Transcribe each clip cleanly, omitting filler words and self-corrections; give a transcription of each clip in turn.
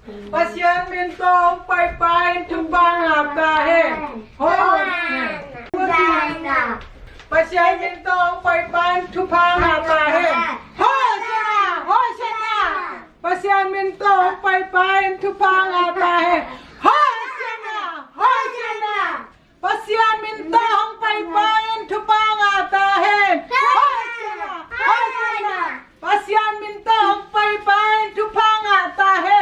Pasyan mintong paypayin tumbang tahe. Pasyan mintong paypayin tumbang tahe. Hoshana. Pasyan mintong paypayin tumbang tahe. Hoshana. Pasyan mintong paypayin tumbang tahe. Hoshana. Pasyan mintong paypayin tumbang tahe.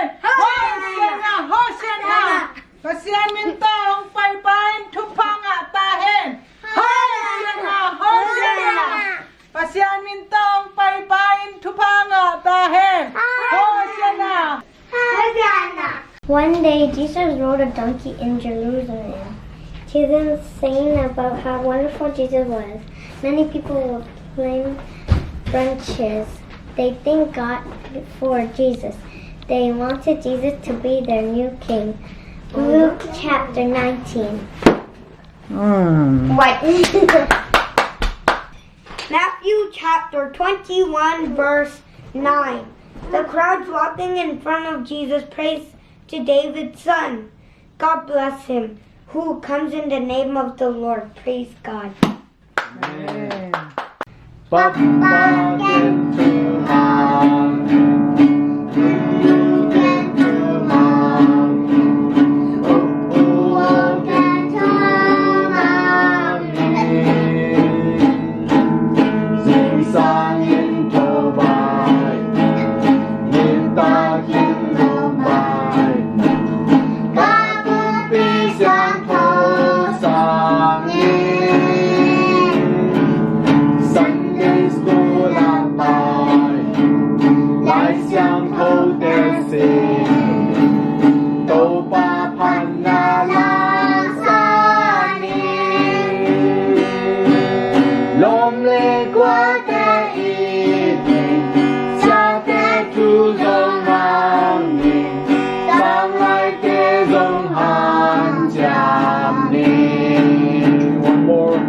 Hoshana. Pasyan mintong paypayin tumbang tahe. Hoshana. Pasyan mintong paypayin tumbang tahe. Hoshana. One day, Jesus rode a donkey in Jerusalem. Jesus saying about how wonderful Jesus was. Many people would climb branches. They thanked God for Jesus. They wanted Jesus to be their new king. Luke chapter 19. What? Matthew chapter 21 verse 9. The crowds walking in front of Jesus praised to David's son. God bless him who comes in the name of the Lord. Praise God. Amen. Papa came to mommy. You came to mommy. Oh, came to mommy. Sing song in Tobai. Nita in Mumbai. Kabupi siyang posangin. Sunday school ang bay. Lai siyang hodesin. Toba panalasanin. Lom le qua te iti. Sia te tu zong mami. Sang lai te zong han jam ni. One more.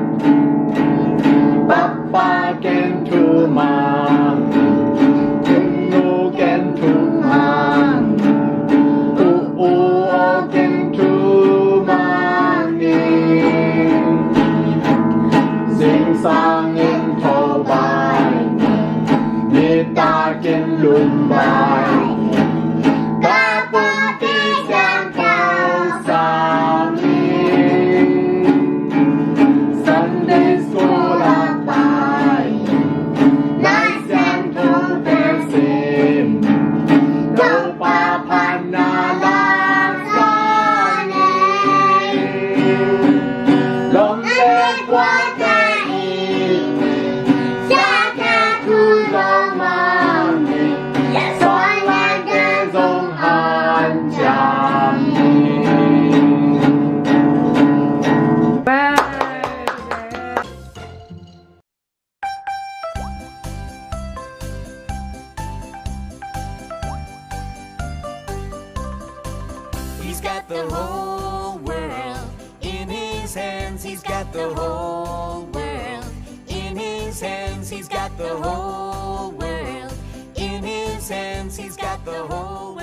Papa came to mommy. Kunu came to mommy. Oo came to mommy. Sing song in Tobai. Nita in Mumbai. Kapunti siyang kausangin. Sunday school ang bay. Lai siyang hodesin. Toba panalasanin. Long leg qua te iti. Sia te tu zong mami. Song lai te zong han jam ni. He's got the whole world in his hands. He's got the whole world in his hands. He's got the whole world in his hands. He's got the whole